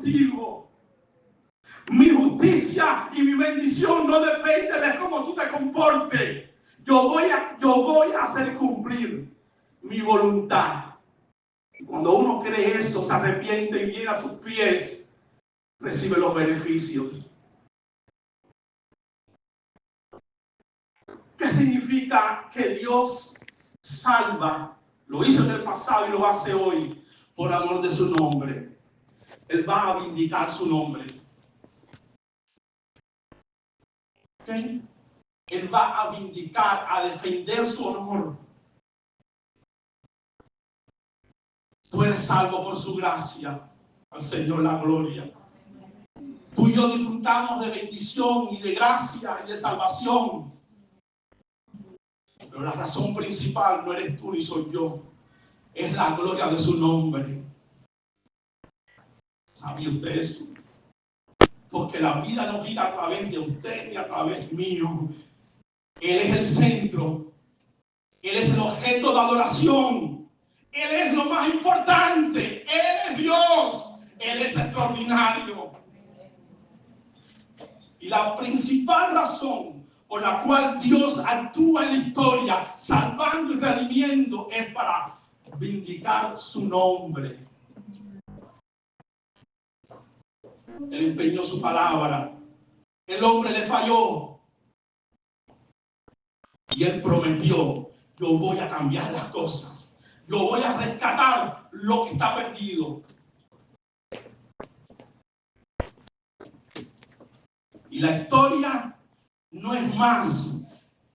contigo. Mi justicia y mi bendición no depende de cómo tú te comportes. Yo voy a hacer cumplir mi voluntad. Y cuando uno cree eso, se arrepiente y viene a sus pies, recibe los beneficios. ¿Qué significa que Dios salva? Lo hizo en el pasado y lo hace hoy por amor de su nombre. Él va a vindicar su nombre. ¿Okay? Él va a vindicar, a defender su honor. Tú eres salvo por su gracia. Al Señor la gloria. Tú y yo disfrutamos de bendición y de gracia y de salvación. Pero la razón principal no eres tú ni soy yo. Es la gloria de su nombre. ¿Sabía usted eso? Porque la vida no gira a través de usted ni a través mío. Él es el centro. Él es el objeto de adoración. Él es lo más importante. Él es Dios. Él es extraordinario. Y la principal razón por la cual Dios actúa en la historia, salvando y redimiendo, es para vindicar su nombre. Él empeñó su palabra. El hombre le falló. Y él prometió: yo voy a cambiar las cosas. Yo voy a rescatar lo que está perdido. Y la historia no es más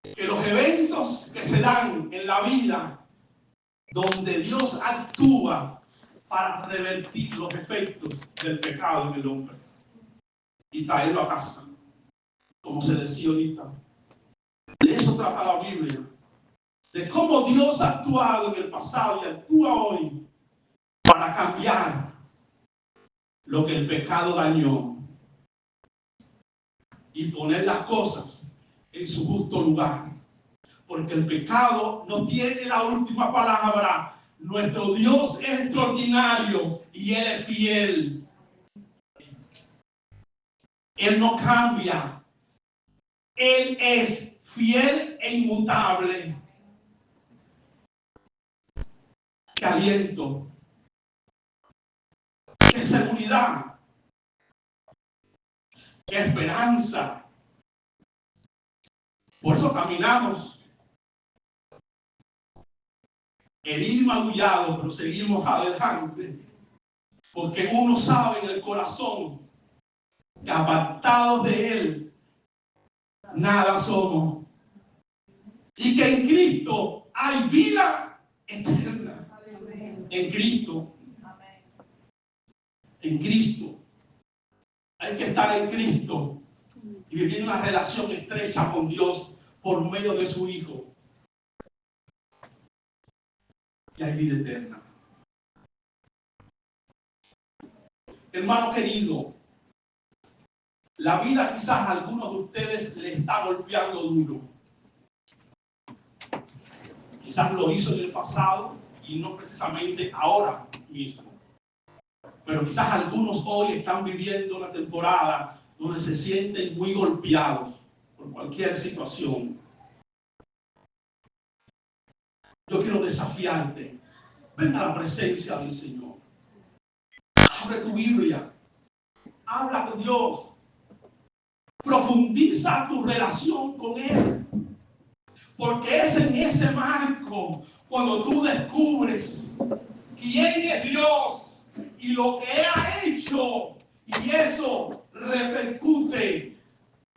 que los eventos que se dan en la vida donde Dios actúa para revertir los efectos del pecado en el hombre y traerlo a casa, como se decía ahorita. De eso trata la Biblia, de cómo Dios ha actuado en el pasado y actúa hoy para cambiar lo que el pecado dañó y poner las cosas en su justo lugar. Porque el pecado no tiene la última palabra. Nuestro Dios es extraordinario y Él es fiel. Él no cambia. Él es fiel e inmutable. Qué aliento. Qué seguridad. Qué esperanza. Por eso caminamos herido y magullado, pero seguimos adelante. Porque uno sabe en el corazón que apartados de Él, nada somos. Y que en Cristo hay vida eterna. En Cristo. En Cristo. Hay que estar en Cristo y vivir una relación estrecha con Dios por medio de su Hijo. Y hay vida eterna. Hermano querido, la vida quizás a algunos de ustedes le está golpeando duro. Quizás lo hizo en el pasado y no precisamente ahora mismo. Pero quizás algunos hoy están viviendo una temporada donde se sienten muy golpeados por cualquier situación. Yo quiero desafiarte. Ven a la presencia del Señor. Abre tu Biblia. Habla con Dios. Profundiza tu relación con Él. Porque es en ese marco cuando tú descubres quién es Dios y lo que ha hecho. Y eso repercute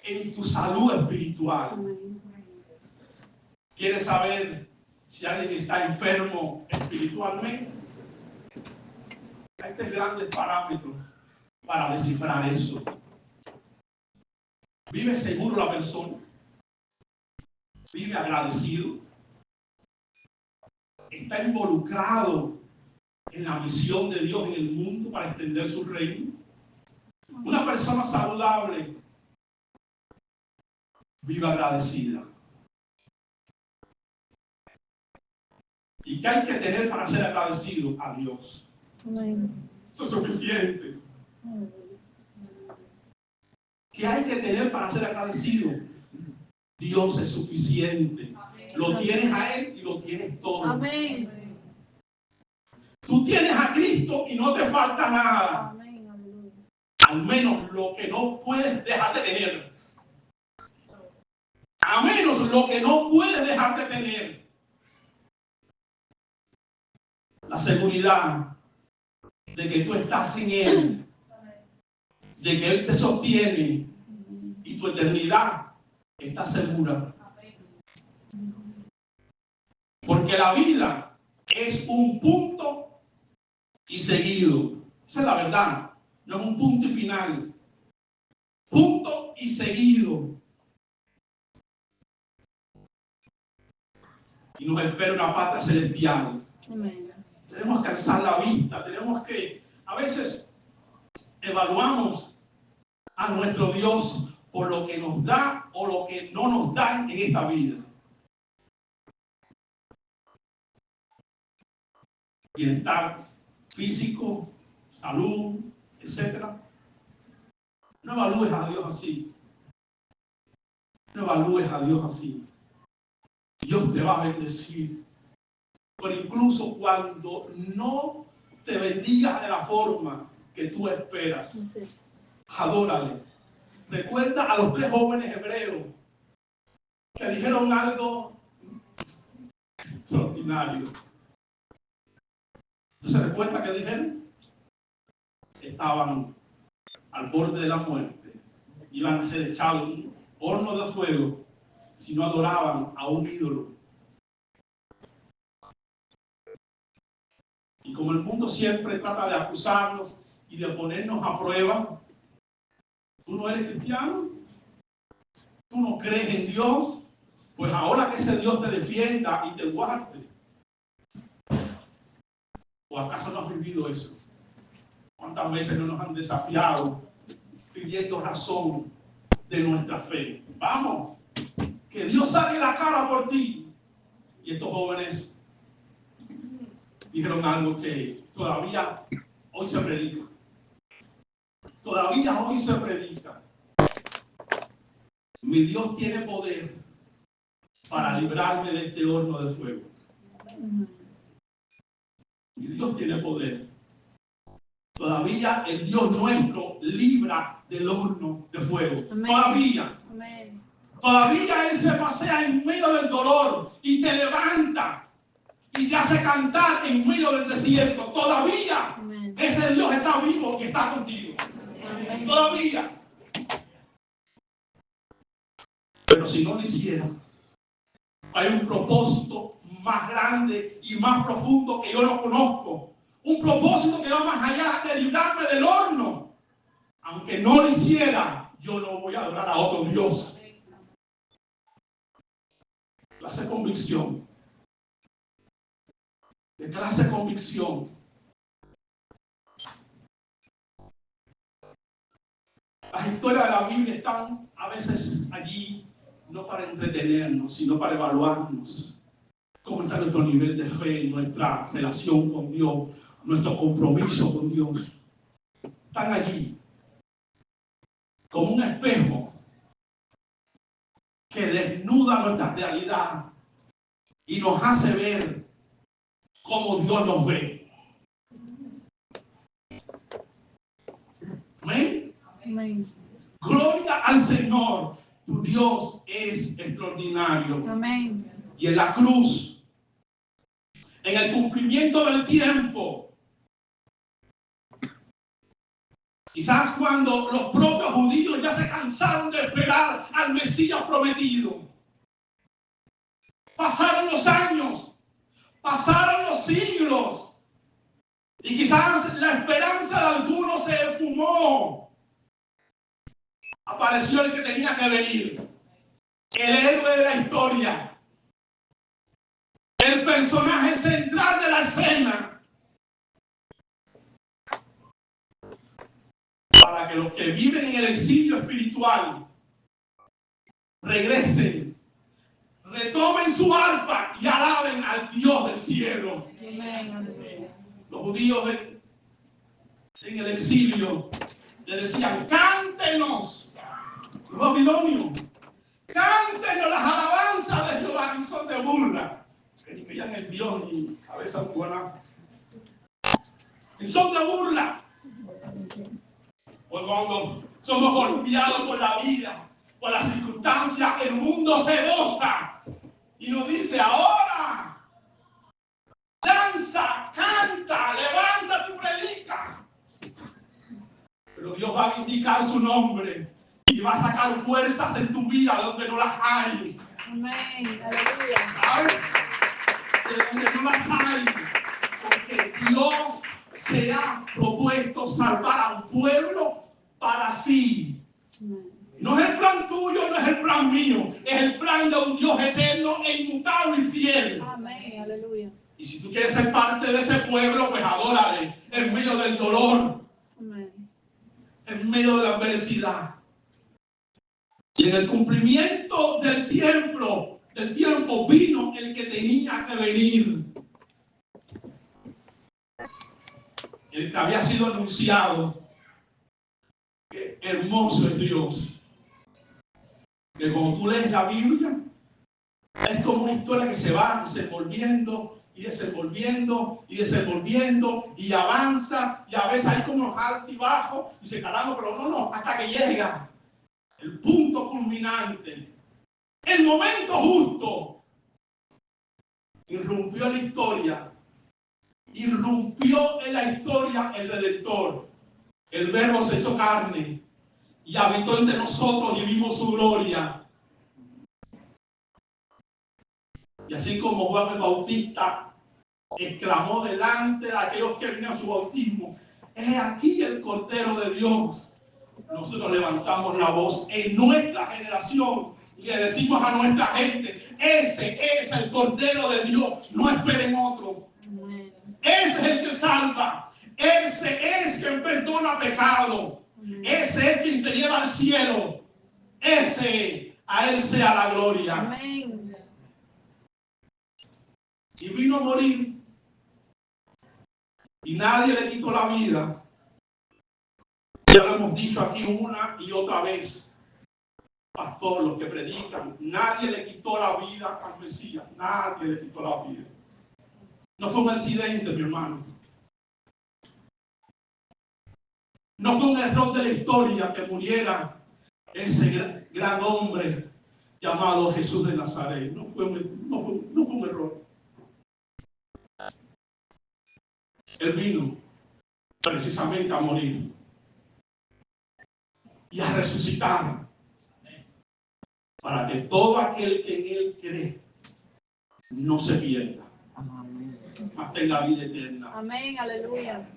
en tu salud espiritual. ¿Quieres saber si alguien está enfermo espiritualmente? Hay tres grandes parámetros para descifrar eso. ¿Vive seguro la persona? ¿Vive agradecido? ¿Está involucrado en la misión de Dios en el mundo para extender su reino? Una persona saludable vive agradecida. ¿Y qué hay que tener para ser agradecido? A Dios. Eso es suficiente. ¿Qué hay que tener para ser agradecido? Dios es suficiente. Lo tienes a Él y lo tienes todo. Amén. Tú tienes a Cristo y no te falta nada. Amén. Al menos lo que no puedes dejar de tener. A menos lo que no puedes dejar de tener. La seguridad de que tú estás en Él. De que Él te sostiene. Y tu eternidad está segura. Porque la vida es un punto y seguido. Esa es la verdad. No es un punto y final. Punto y seguido. Y nos espera una patria celestial. Amén. Tenemos que alzar la vista. Tenemos que, a veces, evaluamos a nuestro Dios por lo que nos da o lo que no nos da en esta vida. Bienestar físico, salud, etc. No evalúes a Dios así. No evalúes a Dios así. Dios te va a bendecir. Pero incluso cuando no te bendiga de la forma que tú esperas, adórale. Recuerda a los 3 jóvenes hebreos que dijeron algo extraordinario. ¿Se recuerda que dijeron? Estaban al borde de la muerte. Iban a ser echados en un horno de fuego si no adoraban a un ídolo. Y como el mundo siempre trata de acusarnos y de ponernos a prueba, ¿tú no eres cristiano? ¿Tú no crees en Dios? Pues ahora que ese Dios te defienda y te guarde. ¿O acaso no has vivido eso? ¿Cuántas veces no nos han desafiado pidiendo razón de nuestra fe? Vamos, que Dios saque la cara por ti. Y estos jóvenes dijeron algo que todavía hoy se predica. Todavía hoy se predica. Mi Dios tiene poder para librarme de este horno de fuego. Mi Dios tiene poder. Todavía el Dios nuestro libra del horno de fuego. Amén. Todavía. Amén. Todavía Él se pasea en medio del dolor y te levanta y te hace cantar en medio del desierto. Todavía Amén. ese Dios está vivo y está contigo. Amén. Todavía. Pero si no lo hiciera, hay un propósito más grande y más profundo que yo no conozco. Un propósito que va más allá de librarme del horno. Aunque no lo hiciera, yo no voy a adorar a otro Dios. Clase de convicción. De clase de convicción. Las historias de la Biblia están a veces allí no para entretenernos, sino para evaluarnos. Cómo está nuestro nivel de fe, nuestra relación con Dios, nuestro compromiso con Dios. Están allí como un espejo que desnuda nuestra realidad y nos hace ver cómo Dios nos ve. ¿Amén? Amén. Gloria al Señor. Tu Dios es extraordinario. Amén. Y en la cruz, en el cumplimiento del tiempo, quizás cuando los propios judíos ya se cansaron de esperar al Mesías prometido, pasaron los años, pasaron los siglos, y quizás la esperanza de algunos se esfumó. Apareció el que tenía que venir, el héroe de la historia, el personaje central de la escena, para que los que viven en el exilio espiritual regresen, retomen su arpa y alaben al Dios del cielo. Amén. Los judíos en el exilio le decían: cántenos, los babilonios, cántenos las alabanzas de Jehová, y son de burla, que ni creían en Dios ni cabeza buena, y son de burla. Pues cuando somos golpeados por la vida, por las circunstancias, el mundo se goza y nos dice: ahora danza, canta, levántate y predica. Pero Dios va a vindicar su nombre y va a sacar fuerzas en tu vida donde no las hay. Amén, aleluya. ¿Sabes? De donde no las hay. Porque Dios se ha propuesto salvar a un pueblo para sí. No es el plan tuyo, no es el plan mío. Es el plan de un Dios eterno e inmutable y fiel. Amén, aleluya. Y si tú quieres ser parte de ese pueblo, pues adórale en medio del dolor. Amén. En medio de la adversidad. Y en el cumplimiento del tiempo vino el que tenía que venir. El que había sido anunciado. Qué hermoso es Dios. Que cuando tú lees la Biblia, es como una historia que se va desenvolviendo y desenvolviendo y desenvolviendo y avanza, y a veces hay como unos altos y bajos y se caramba, pero no, hasta que llega el punto culminante, el momento justo. Irrumpió en la historia el Redentor. El Verbo se hizo carne y habitó entre nosotros y vimos su gloria. Y así como Juan el Bautista exclamó delante de aquellos que vinieron a su bautismo: "He aquí el Cordero de Dios". Nosotros levantamos la voz en nuestra generación y le decimos a nuestra gente: ese es el Cordero de Dios, no esperen otro. Ese es el que salva, ese es quien perdona pecado, ese es quien te lleva al cielo, ese, a él sea la gloria. Amén. Y vino a morir y nadie le quitó la vida. Ya lo hemos dicho aquí una y otra vez, pastor, los que predican, nadie le quitó la vida al Mesías, nadie le quitó la vida. No fue un accidente, mi hermano. No fue un error de la historia que muriera ese gran hombre llamado Jesús de Nazaret. No fue un error. Él vino precisamente a morir y a resucitar para que todo aquel que en él cree no se pierda, mas tenga vida eterna. Amén, aleluya.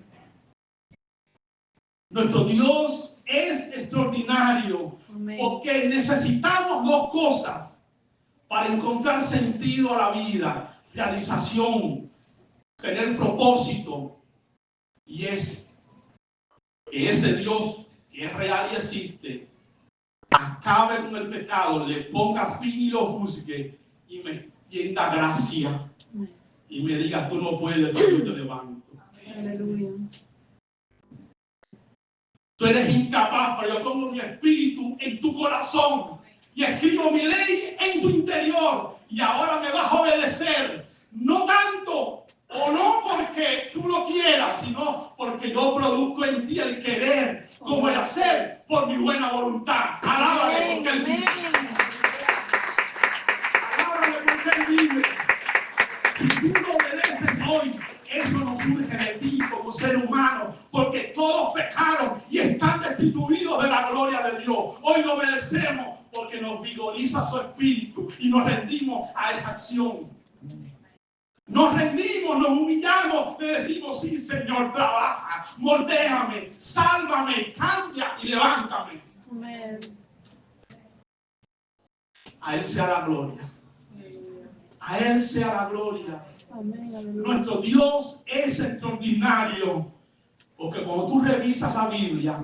Nuestro Dios es extraordinario. Amén. Porque necesitamos dos cosas para encontrar sentido a la vida: realización, tener propósito. Y es que ese Dios que es real y existe acabe con el pecado, le ponga fin y lo juzgue y me extienda gracia y me diga: tú no puedes, pero yo te levanto. Aleluya. Tú eres incapaz, pero yo pongo mi espíritu en tu corazón y escribo mi ley en tu interior, y ahora me vas a obedecer, no tanto o no porque tú lo quieras, sino porque yo produzco en ti el querer como el hacer por mi buena voluntad. Alábale porque Él vive. Alábale porque Él vive. Si tú no obedeces hoy, eso no surge de ti como ser humano, porque todos pecaron y están destituidos de la gloria de Dios. Hoy lo obedecemos porque nos vigoriza su espíritu y nos rendimos a esa acción. Nos rendimos, nos humillamos, le decimos: sí, Señor, trabaja, moldéame, sálvame, cambia y levántame. Amén. A Él sea la gloria. A Él sea la gloria. Amén, aleluya. Nuestro Dios es extraordinario, porque cuando tú revisas la Biblia,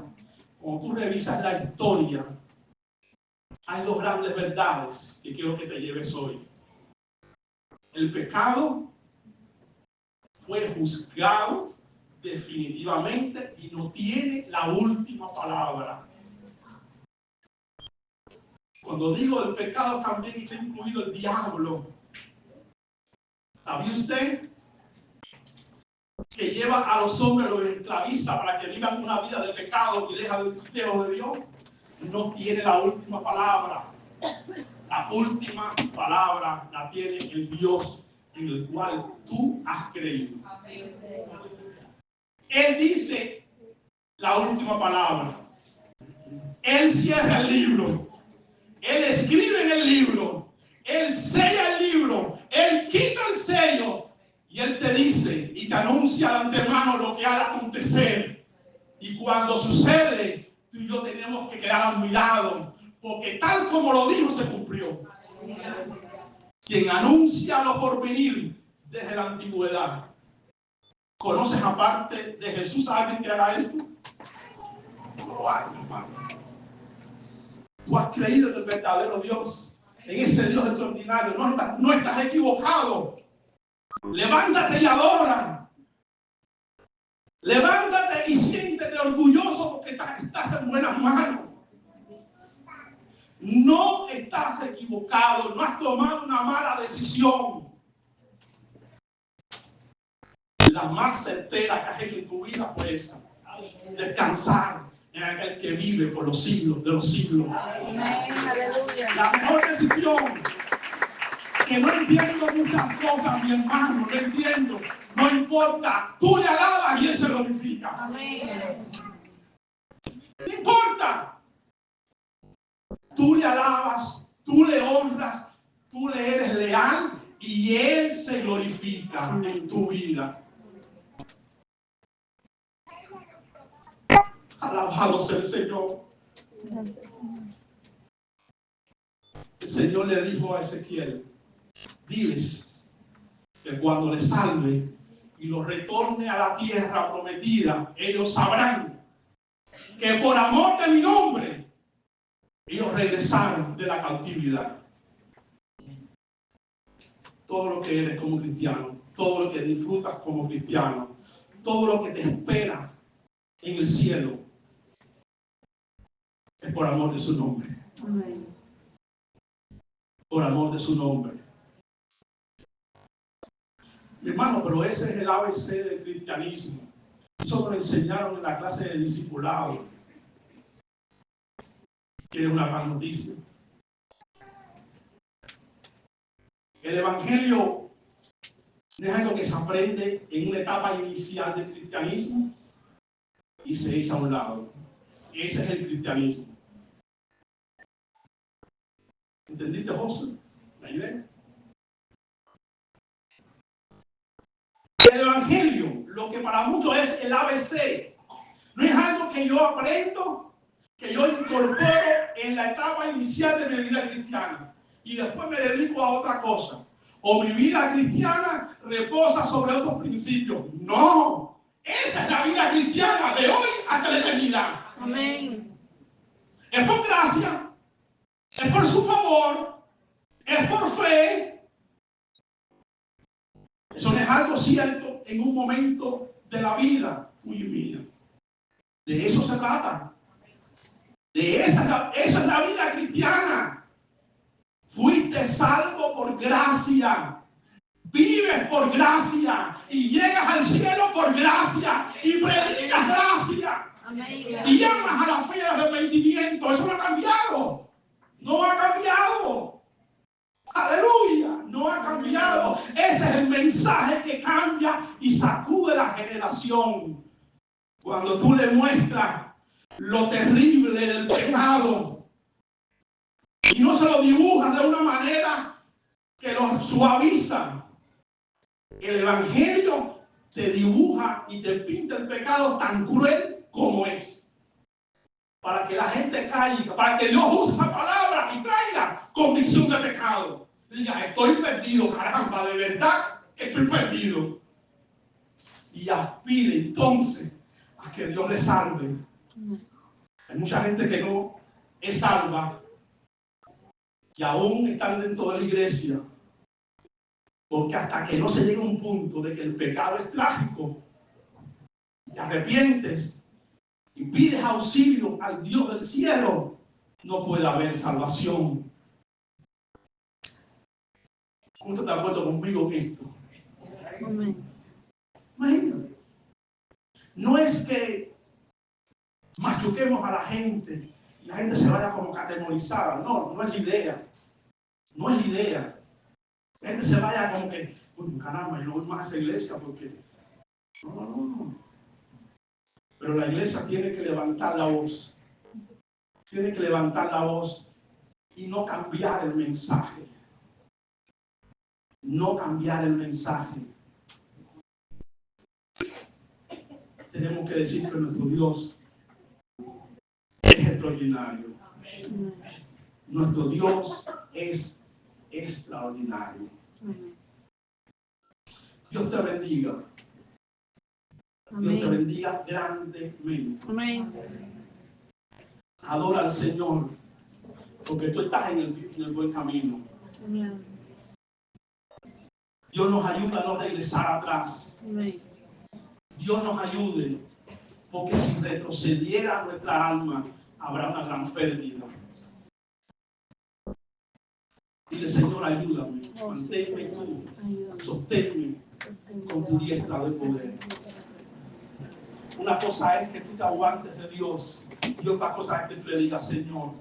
cuando tú revisas la historia, hay dos grandes verdades que quiero que te lleves hoy. El pecado fue juzgado definitivamente y no tiene la última palabra. Cuando digo el pecado también está incluido el diablo. ¿Sabía usted que lleva a los hombres, los esclaviza para que vivan una vida de pecado y lejos de Dios? No tiene la última palabra. La última palabra la tiene el Dios en el cual tú has creído. Él dice la última palabra. Él cierra el libro. Él escribe en el libro. Él sella el libro. Él quita el sello. Y Él te dice y te anuncia de antemano lo que ha de acontecer. Y cuando sucede, tú y yo tenemos que quedar admirados. Porque tal como lo dijo, se cumplió. Quien anuncia lo por venir desde la antigüedad. ¿Conoces aparte de Jesús a alguien que haga esto? No hay, hermano. Tú has creído en el verdadero Dios, en ese Dios extraordinario. No estás equivocado. Levántate y adora. Levántate y siéntete orgulloso porque estás en buenas manos. No estás equivocado, no has tomado una mala decisión. La más certera que has hecho en tu vida fue esa. Descansar en aquel que vive por los siglos de los siglos. Amén, aleluya. La mejor decisión. Que no entiendo muchas cosas, mi hermano, no entiendo. No importa. Tú le alabas y Él se glorifica. Amén. No importa. Tú le alabas, tú le honras, tú le eres leal y Él se glorifica en tu vida. Alabado sea el Señor. Gracias, Señor. El Señor le dijo a Ezequiel: diles que cuando les salve y los retorne a la tierra prometida, ellos sabrán que por amor de mi nombre ellos regresaron de la cautividad. Todo lo que eres como cristiano, todo lo que disfrutas como cristiano, todo lo que te espera en el cielo es por amor de su nombre. Amén. Por amor de su nombre. Mi hermano, pero ese es el ABC del cristianismo. Eso lo enseñaron en la clase de discipulado. Que es una gran noticia. El evangelio no es algo que se aprende en una etapa inicial del cristianismo y se echa a un lado. Ese es el cristianismo. ¿Entendiste, José? La idea. El evangelio, lo que para muchos es el ABC, no es algo que yo aprendo, que yo incorporo en la etapa inicial de mi vida cristiana y después me dedico a otra cosa. O mi vida cristiana reposa sobre otros principios. No, esa es la vida cristiana de hoy hasta la eternidad. Amén. Es por gracia, es por su favor, es por fe. Eso no es algo cierto en un momento de la vida tuya y mía. De eso se trata. Esa es la vida cristiana. Fuiste salvo por gracia. Vives por gracia. Y llegas al cielo por gracia. Y predicas gracia. Amén. Y llamas a la fe y al arrepentimiento. Eso no ha cambiado. No ha cambiado. Aleluya. No ha cambiado. Ese es el mensaje que cambia y sacude la generación. Cuando tú le muestras lo terrible del pecado y no se lo dibujas de una manera que lo suaviza. El evangelio te dibuja y te pinta el pecado tan cruel como es, para que la gente caiga, para que Dios use esa palabra y traiga convicción de pecado. Diga: estoy perdido, caramba, de verdad que estoy perdido. Y aspire entonces a que Dios le salve. Hay mucha gente que no es salva y aún están dentro de la iglesia, porque hasta que no se llegue a un punto de que el pecado es trágico, te arrepientes y pides auxilio al Dios del cielo, no puede haber salvación. ¿Cómo te das cuenta conmigo en esto? Amén. Imagínate. No es que machuquemos a la gente y la gente se vaya como categorizada. No, no es la idea. No es la idea. La gente se vaya como que, uy, caramba, yo no voy más a esa iglesia porque... No. Pero la iglesia tiene que levantar la voz. Tiene que levantar la voz y no cambiar el mensaje. No cambiar el mensaje. Tenemos que decir que nuestro Dios es extraordinario. Nuestro Dios es extraordinario. Dios te bendiga. Dios te bendiga grandemente. Amén. Adora al Señor, porque tú estás en el buen camino. Amén. Dios nos ayuda a no regresar atrás. Amén. Dios nos ayude, porque si retrocediera nuestra alma, habrá una gran pérdida. Dile, Señor, ayúdame, manténme tú, sosténme con tu diestra de poder. Una cosa es que tú te aguantes de Dios y otra cosa es que tú le digas, Señor,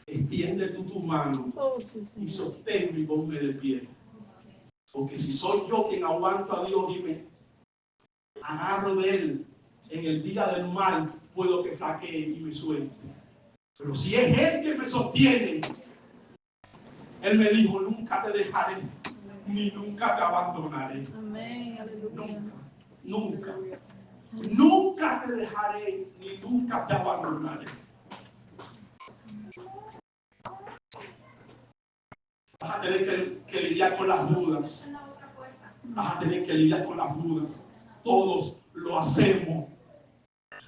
extiende tú tu mano y sosténme y ponme de pie. Porque si soy yo quien aguanto a Dios y me agarro de Él en el día del mal, puedo que flaquee y me suelte. Pero si es Él que me sostiene, Él me dijo, nunca te dejaré, ni nunca te abandonaré. Amén. Aleluya. Nunca. Nunca te dejaré, ni nunca te abandonaré. Vas a tener que lidiar con las dudas. Vas a tener que lidiar con las dudas. Todos lo hacemos.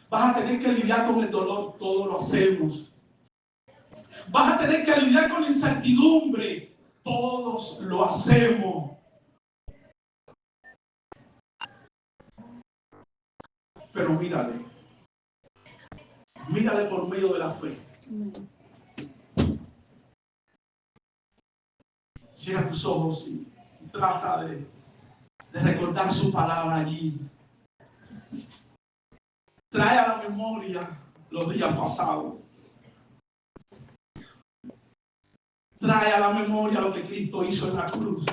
Vas a tener que lidiar con el dolor. Todos lo hacemos. Vas a tener que lidiar con la incertidumbre. Todos lo hacemos. Pero mírale. Mírale por medio de la fe. Cierra tus ojos y trata de recordar su palabra allí. Trae a la memoria los días pasados. Trae a la memoria lo que Cristo hizo en la cruz.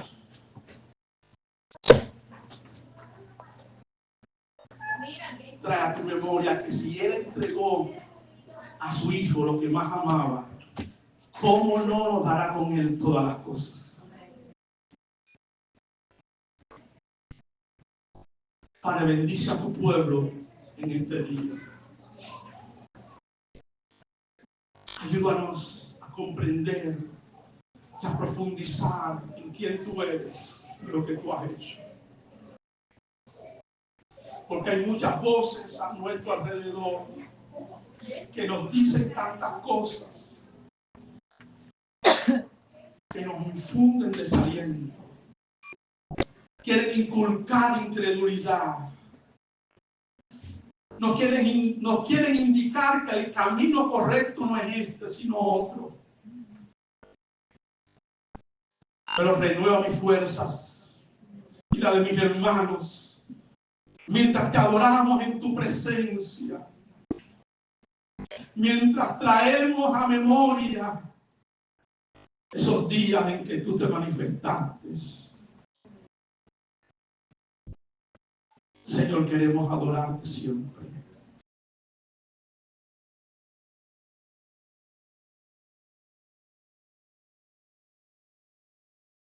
Trae a tu memoria que si Él entregó a su Hijo lo que más amaba, ¿cómo no nos dará con Él todas las cosas? Padre, bendice a tu pueblo en este día. Ayúdanos a comprender y a profundizar en quién tú eres y lo que tú has hecho. Porque hay muchas voces a nuestro alrededor que nos dicen tantas cosas, que nos infunden desaliento. Quieren inculcar incredulidad. Nos quieren indicar que el camino correcto no es este, sino otro. Pero renueva mis fuerzas y la de mis hermanos mientras te adoramos en tu presencia, mientras traemos a memoria esos días en que tú te manifestaste. Señor, queremos adorarte siempre.